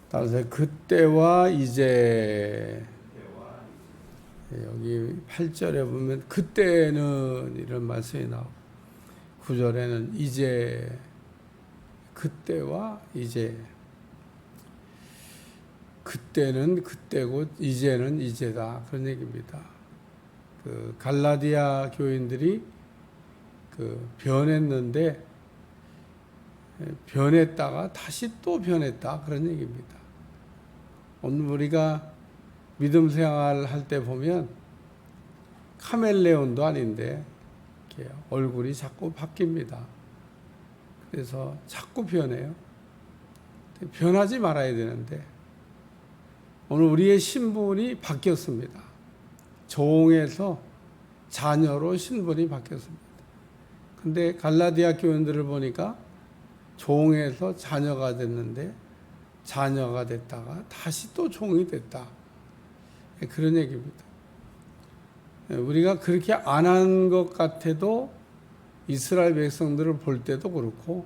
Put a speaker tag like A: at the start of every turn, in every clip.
A: 따라서 그때와 이제, 여기 8절에 보면 그때는 이런 말씀이 나오고 9절에는 이제, 그때와 이제, 그때는 그때고 이제는 이제다, 그런 얘기입니다. 그 갈라디아 교인들이 변했는데 변했다가 다시 또 변했다, 그런 얘기입니다. 오늘 우리가 믿음 생활 할 때 보면 카멜레온도 아닌데 이렇게 얼굴이 자꾸 바뀝니다. 그래서 자꾸 변해요. 변하지 말아야 되는데 오늘 우리의 신분이 바뀌었습니다. 종에서 자녀로 신분이 바뀌었습니다. 근데 갈라디아 교인들을 보니까 종에서 자녀가 됐는데 자녀가 됐다가 다시 또 종이 됐다, 그런 얘기입니다. 우리가 그렇게 안 한 것 같아도 이스라엘 백성들을 볼 때도 그렇고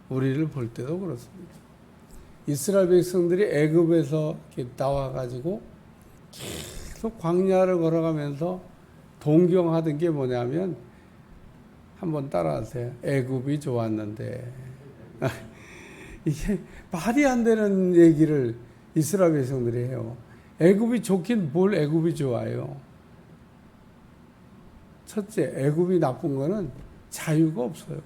A: 우리를 볼 때도 그렇습니다. 이스라엘 백성들이 애굽에서 이렇게 나와가지고 계속 광야를 걸어가면서 동경하던 게 뭐냐면, 한번 따라하세요. 애굽이 좋았는데. 이게 말이 안 되는 얘기를 이스라엘 백성들이 해요. 애굽이 좋긴 뭘 애굽이 좋아요. 첫째, 애굽이 나쁜 거는 자유가 없어요.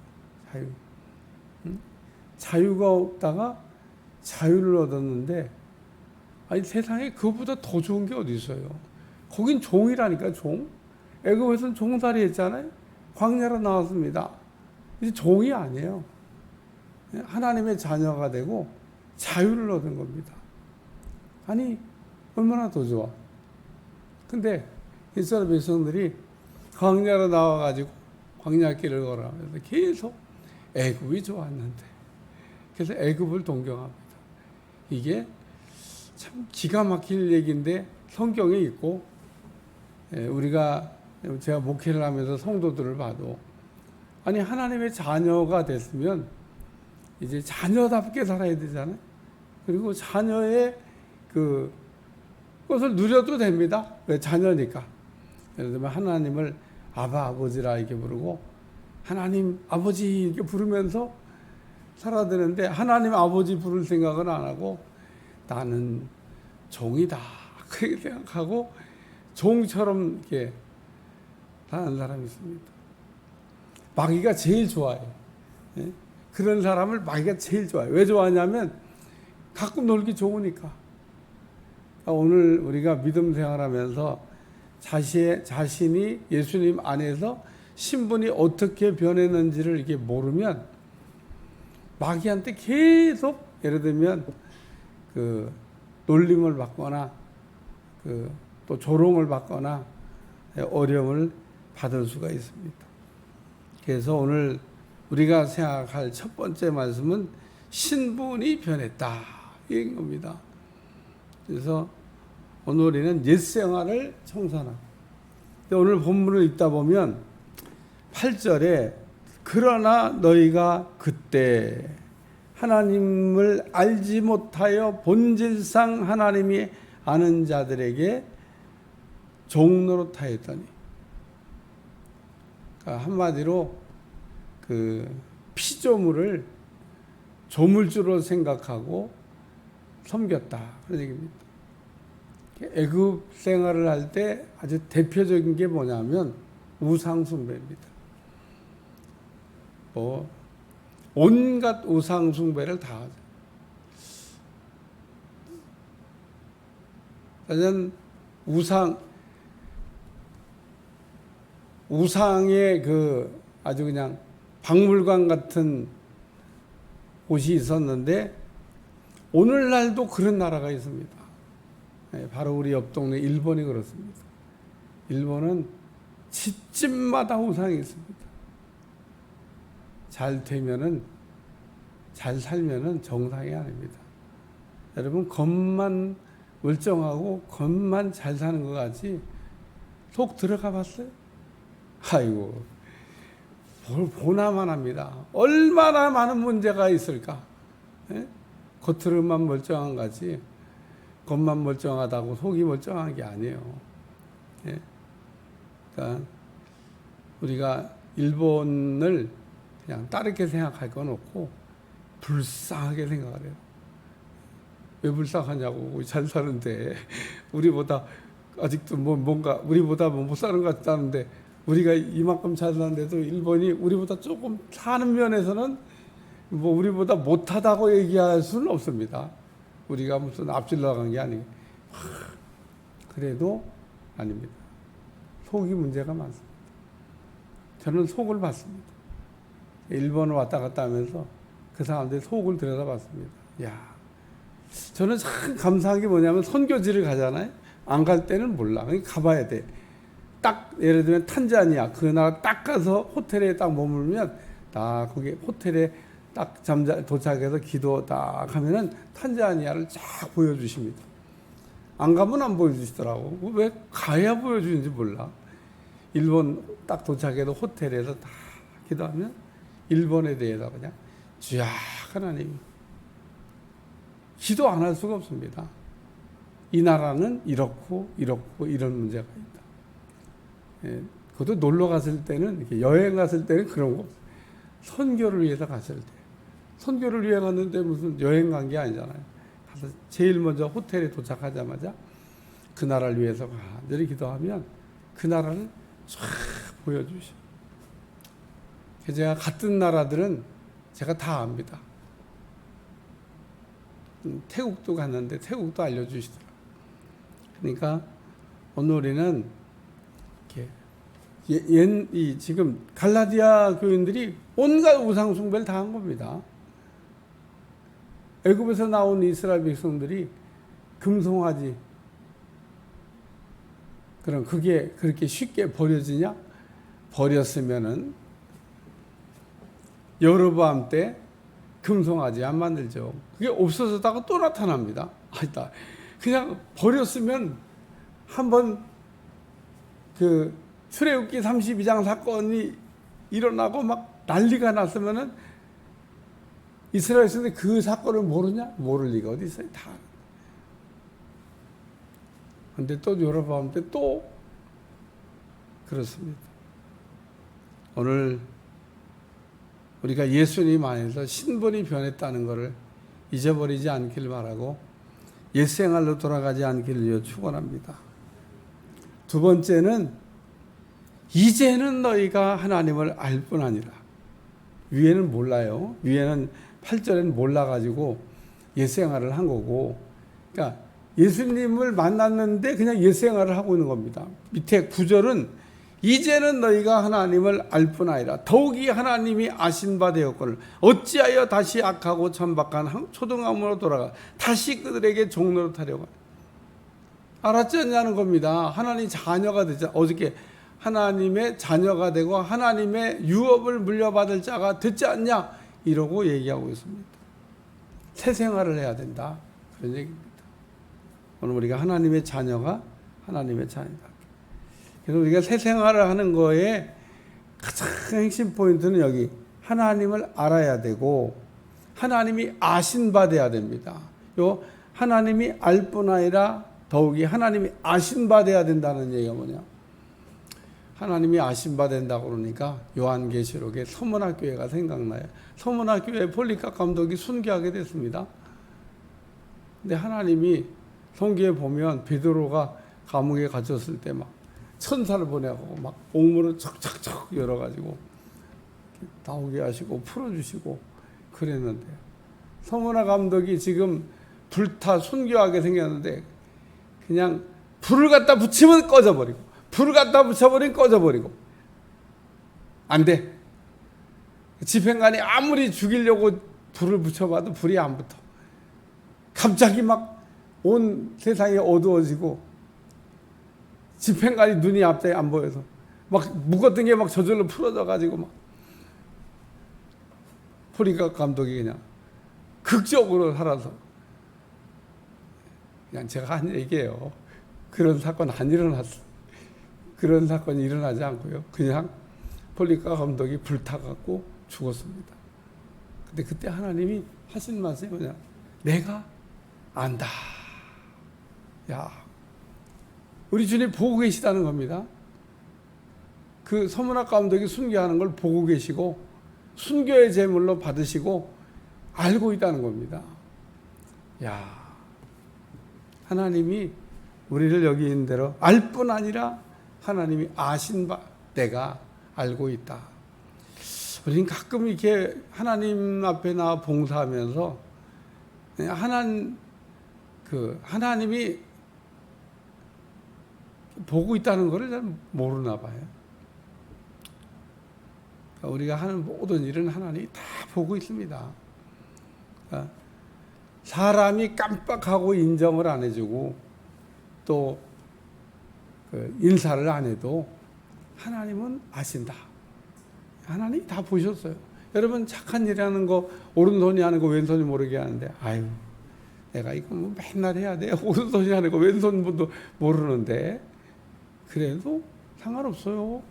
A: 자유가 없다가 자유를 얻었는데, 아니 세상에 그거보다 더 좋은 게 어디 있어요. 거긴 종이라니까, 종. 애굽에서는 종살이 했잖아요. 광야로 나왔습니다. 이제 종이 아니에요. 하나님의 자녀가 되고 자유를 얻은 겁니다. 아니 얼마나 더 좋아. 근데 이스라엘 백성들이 광야로 나와가지고 광야길을 걸어가면서 계속 애굽이 좋았는데, 그래서 애굽을 동경합니다. 이게 참 기가 막힐 얘기인데 성경에 있고, 우리가 제가 목회를 하면서 성도들을 봐도, 아니 하나님의 자녀가 됐으면 이제 자녀답게 살아야 되잖아요. 그리고 자녀의 그것을 누려도 됩니다. 왜? 자녀니까. 예를 들면 하나님을 아바 아버지라 이렇게 부르고 하나님 아버지 이렇게 부르면서 살아야 되는데, 하나님 아버지 부를 생각은 안 하고 나는 종이다, 그렇게 생각하고 종처럼 이렇게 사는 사람이 있습니다. 마귀가 제일 좋아해요. 그런 사람을 마귀가 제일 좋아해요. 왜 좋아하냐면 가끔 놀기 좋으니까. 오늘 우리가 믿음 생활하면서 자신이 예수님 안에서 신분이 어떻게 변했는지를 이렇게 모르면 마귀한테 계속, 예를 들면 놀림을 받거나 또 조롱을 받거나 어려움을 받을 수가 있습니다. 그래서 오늘 우리가 생각할 첫 번째 말씀은 신분이 변했다, 이런 겁니다. 그래서 오늘 우리는 옛 생활을 청산하고, 오늘 본문을 읽다 보면 8절에 그러나 너희가 그때 하나님을 알지 못하여 본질상 하나님이 아는 자들에게 종노릇하였더니, 그러니까 한마디로 피조물을 조물주로 생각하고 섬겼다, 그런 얘기입니다. 애굽 생활을 할 때 아주 대표적인 게 뭐냐면 우상 숭배입니다. 온갖 우상 숭배를 다 하죠. 사실 우상의 아주 그냥 박물관 같은 곳이 있었는데, 오늘날도 그런 나라가 있습니다. 바로 우리 옆 동네 일본이 그렇습니다. 일본은 집집마다 우상이 있습니다. 잘 되면은, 잘 살면은 정상이 아닙니다. 여러분, 겉만 멀쩡하고 겉만 잘 사는 것 같이 속 들어가 봤어요? 아이고, 보나만 합니다. 얼마나 많은 문제가 있을까? 겉으로만 멀쩡한 거지 겉만 멀쩡하다고 속이 멀쩡한 게 아니에요. 예? 그러니까 우리가 일본을 그냥 다르게 생각할 건 없고 불쌍하게 생각을 해요. 왜 불쌍하냐고. 잘 사는데 우리보다 아직도 뭔가 우리보다 못 사는 것 같다는데 우리가 이만큼 잘 사는데도 일본이 우리보다 조금 사는 면에서는 우리보다 못하다고 얘기할 수는 없습니다. 우리가 무슨 앞질러 나간 게 아니고. 그래도 아닙니다. 속이 문제가 많습니다. 저는 속을 봤습니다. 일본을 왔다 갔다 하면서 그 사람들의 속을 들여다봤습니다. 야, 저는 참 감사한 게 뭐냐면 선교지를 가잖아요. 안 갈 때는 몰라. 가봐야 돼. 딱 예를 들면 탄자니아 그 나라 딱 가서 호텔에 딱 머물면 딱 거기 호텔에 딱 도착해서 기도 딱 하면은 탄자니아를 쫙 보여주십니다. 안 가면 안 보여주시더라고. 왜 가야 보여주는지 몰라. 일본 딱 도착해서 호텔에서 딱 기도하면 일본에 대해서 그냥 쫙 하나님 기도 안 할 수가 없습니다. 이 나라는 이렇고 이런 문제가 있다. 예, 그것도 놀러 갔을 때는 이렇게 여행 갔을 때는 그런 거 없어요. 선교를 위해서 갔을 때 선교를 위해 갔는데 무슨 여행 간 게 아니잖아요. 가서 제일 먼저 호텔에 도착하자마자 그 나라를 위해서 간절히 기도하면 그 나라를 쫙 보여주셔. 제가 같은 나라들은 제가 다 압니다. 태국도 갔는데 태국도 알려주시더라고요. 그러니까 오늘 우리는 이렇게 지금 갈라디아 교인들이 온갖 우상 숭배를 다 한 겁니다. 애굽에서 나온 이스라엘 백성들이 금송아지 그럼 그게 그렇게 쉽게 버려지냐? 버렸으면은 여로보암 때 금송아지 안 만들죠. 그게 없어졌다가 또 나타납니다. 아니다. 그냥 버렸으면 한번 그 출애굽기 32장 사건이 일어나고 막 난리가 났으면은 이스라엘 백성들이 그 사건을 모르냐? 모를 리가 어디 있어요? 다. 근데 또 여로보암 때 또 그렇습니다. 오늘 우리가 예수님 안에서 신분이 변했다는 것을 잊어버리지 않길 바라고 옛생활로 돌아가지 않기를 축원합니다. 두 번째는 이제는 너희가 하나님을 알 뿐 아니라 위에는 몰라요. 위에는 8절에는 몰라가지고 옛생활을 한 거고 그러니까 예수님을 만났는데 그냥 옛생활을 하고 있는 겁니다. 밑에 9절은 이제는 너희가 하나님을 알 뿐 아니라 더욱이 하나님이 아신 바 되었거늘 어찌하여 다시 악하고 천박한 초등함으로 돌아가 다시 그들에게 종노릇하려고 알았지 않냐는 겁니다. 하나님 자녀가 되자 어저께 하나님의 자녀가 되고 하나님의 유업을 물려받을 자가 됐지 않냐 이러고 얘기하고 있습니다. 새 생활을 해야 된다 그런 얘기입니다. 오늘 우리가 하나님의 자녀가 하나님의 자녀다. 그래서 우리가 새 생활을 하는 거에 가장 핵심 포인트는 여기 하나님을 알아야 되고 하나님이 아신 바 돼야 됩니다. 요 하나님이 알 뿐 아니라 더욱이 하나님이 아신 바 돼야 된다는 얘기가 뭐냐? 하나님이 아신 바 된다고 그러니까 요한계시록에 서문학교회가 생각나요. 서문학교회 폴리카 감독이 순교하게 됐습니다. 근데 하나님이 성경에 보면 베드로가 감옥에 갇혔을 때 막 천사를 보내고 막 옥문을 척척척 열어가지고 나오게 하시고 풀어주시고 그랬는데요. 서문화 감독이 지금 불타 순교하게 생겼는데 그냥 불을 갖다 붙이면 꺼져버리고 불을 갖다 붙여버리면 꺼져버리고 안 돼. 집행관이 아무리 죽이려고 불을 붙여봐도 불이 안 붙어. 갑자기 막 온 세상이 어두워지고 집행관이 눈이 앞에 안 보여서 막 묶었던 게 막 저절로 풀어져 가지고 막 폴리카 감독이 그냥 극적으로 살아서 그냥 제가 한 얘기예요. 그런 사건 안 일어났어. 그런 사건이 일어나지 않고요. 그냥 폴리카 감독이 불타갖고 죽었습니다. 근데 그때 하나님이 하신 말씀이 뭐냐? 내가 안다. 야, 우리 주님 보고 계시다는 겁니다. 그 서문학 감독이 순교하는 걸 보고 계시고 순교의 제물로 받으시고 알고 있다는 겁니다. 야, 하나님이 우리를 여기 있는 대로 알 뿐 아니라 하나님이 아신 바 내가 알고 있다. 우리는 가끔 이렇게 하나님 앞에 나와 봉사하면서 하나님이 보고 있다는 것을 잘 모르나 봐요. 우리가 하는 모든 일은 하나님이 다 보고 있습니다. 사람이 깜빡하고 인정을 안 해주고 또 인사를 안 해도 하나님은 아신다. 하나님이 다 보셨어요. 여러분 착한 일 하는 거 오른손이 하는 거 왼손이 모르게 하는데 아유 내가 이거 뭐 맨날 해야 돼. 오른손이 하는 거 왼손도 모르는데 그래도 상관없어요.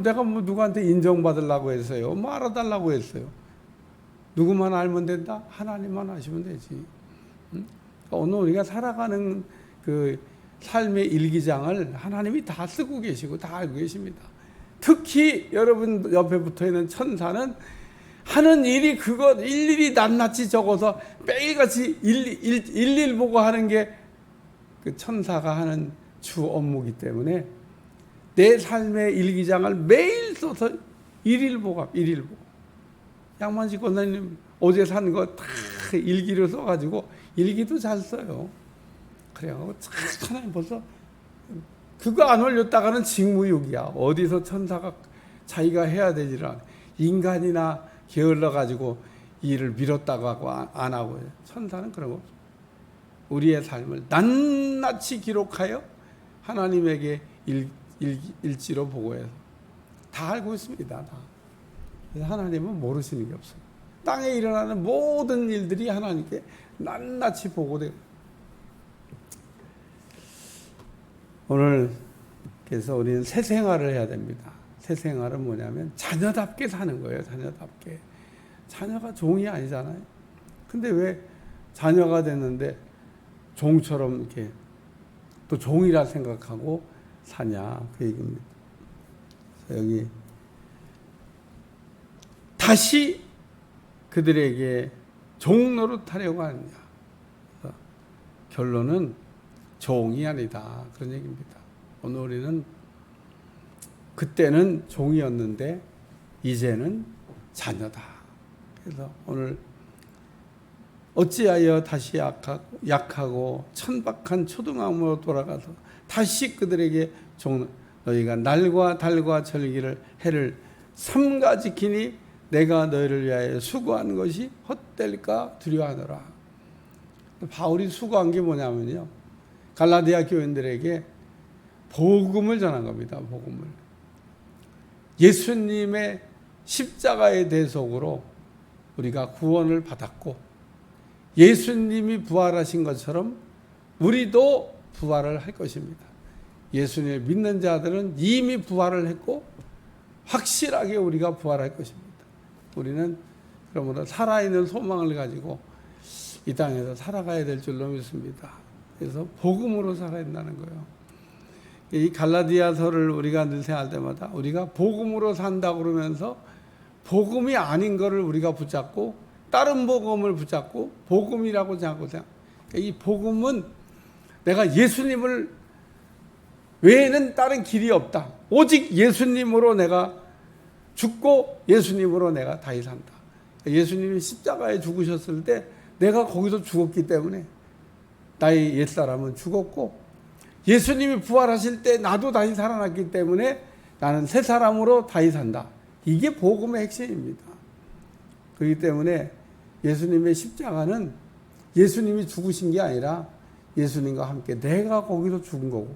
A: 내가 누구한테 인정받으려고 했어요. 알아달라고 했어요. 누구만 알면 된다? 하나님만 아시면 되지. 오늘 우리가 살아가는 그 삶의 일기장을 하나님이 다 쓰고 계시고 다 알고 계십니다. 특히 여러분 옆에 붙어 있는 천사는 하는 일이 그거 일일이 낱낱이 적어서 매일같이 일일 보고 하는 게 그 천사가 하는 주 업무이기 때문에 내 삶의 일기장을 매일 써서 일일보고. 양만식 권사님 어제 산 거 다 일기로 써가지고 일기도 잘 써요. 그래가지고 참 하나님 벌써 그거 안 올렸다가는 직무유기야. 어디서 천사가 자기가 해야 되지를 않아. 인간이나 게을러가지고 일을 미뤘다고 하고 안 하고. 천사는 그런 거 없어. 우리의 삶을 낱낱이 기록하여 하나님에게 일지로 보고해서 다 알고 있습니다. 다. 그래서 하나님은 모르시는 게 없어요. 땅에 일어나는 모든 일들이 하나님께 낱낱이 보고되고. 오늘 그래서 우리는 새 생활을 해야 됩니다. 새 생활은 뭐냐면 자녀답게 사는 거예요. 자녀답게. 자녀가 종이 아니잖아요. 근데 왜 자녀가 됐는데 종처럼 이렇게 또 종이라 생각하고 사냐 그 얘기입니다. 여기 다시 그들에게 종 노릇하려고 하느냐. 결론은 종이 아니다 그런 얘기입니다. 오늘 우리는 그때는 종이었는데 이제는 자녀다. 그래서 오늘 어찌하여 다시 약하고 천박한 초등학교로 돌아가서 다시 그들에게 너희가 날과 달과 절기를 해를 삼가 지키니 내가 너희를 위하여 수고한 것이 헛될까 두려워하노라. 바울이 수고한 게 뭐냐면요, 갈라디아 교인들에게 복음을 전한 겁니다. 복음을. 예수님의 십자가의 대속으로 우리가 구원을 받았고 예수님이 부활하신 것처럼 우리도 부활을 할 것입니다. 예수님을 믿는 자들은 이미 부활을 했고 확실하게 우리가 부활할 것입니다. 우리는 그러므로 살아있는 소망을 가지고 이 땅에서 살아가야 될 줄로 믿습니다. 그래서 복음으로 살아야 된다는 거예요. 이 갈라디아서를 우리가 늘 생각할 때마다 우리가 복음으로 산다 그러면서 복음이 아닌 거를 우리가 붙잡고 다른 복음을 붙잡고 복음이라고 생각하고 이 복음은 내가 예수님을 외에는 다른 길이 없다. 오직 예수님으로 내가 죽고 예수님으로 내가 다시 산다. 예수님이 십자가에 죽으셨을 때 내가 거기서 죽었기 때문에 나의 옛사람은 죽었고 예수님이 부활하실 때 나도 다시 살아났기 때문에 나는 새 사람으로 다시 산다. 이게 복음의 핵심입니다. 그렇기 때문에 예수님의 십자가는 예수님이 죽으신 게 아니라 예수님과 함께 내가 거기서 죽은 거고.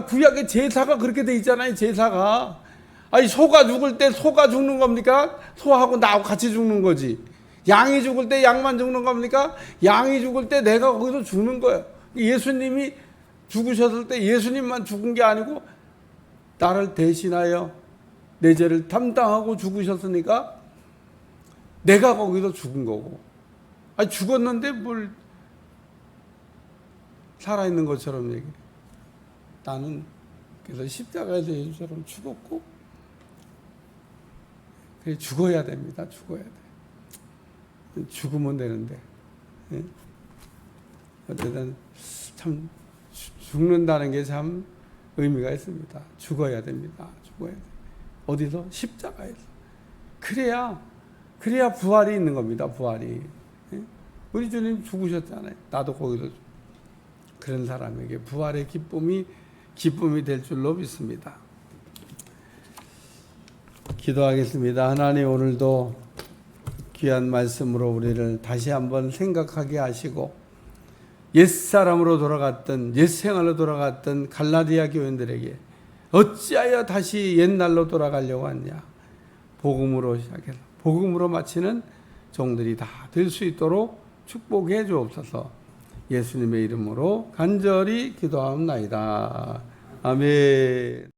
A: 구약의 제사가 그렇게 돼 있잖아요. 제사가. 소가 죽을 때 소가 죽는 겁니까? 소하고 나하고 같이 죽는 거지. 양이 죽을 때 양만 죽는 겁니까? 양이 죽을 때 내가 거기서 죽는 거예요. 예수님이 죽으셨을 때 예수님만 죽은 게 아니고 나를 대신하여 내 죄를 담당하고 죽으셨으니까 내가 거기서 죽은 거고 아, 죽었는데 뭘 살아있는 것처럼 얘기해. 나는 그래서 십자가에서 예수처럼 죽었고, 그래, 죽어야 됩니다. 죽어야 돼. 죽으면 되는데. 예? 어쨌든 참 죽는다는 게 참 의미가 있습니다. 죽어야 됩니다. 죽어야 돼. 어디서? 십자가에서. 그래야 부활이 있는 겁니다. 부활이. 예? 우리 주님 죽으셨잖아요. 나도 거기서 그런 사람에게 부활의 기쁨이 될 줄로 믿습니다. 기도하겠습니다. 하나님, 오늘도 귀한 말씀으로 우리를 다시 한번 생각하게 하시고, 옛사람으로 돌아갔던, 옛생활로 돌아갔던 갈라디아 교인들에게 어찌하여 다시 옛날로 돌아가려고 하냐. 복음으로 시작해서 복음으로 마치는 종들이 다 될 수 있도록 축복해 주옵소서. 예수님의 이름으로 간절히 기도하옵나이다. 아멘.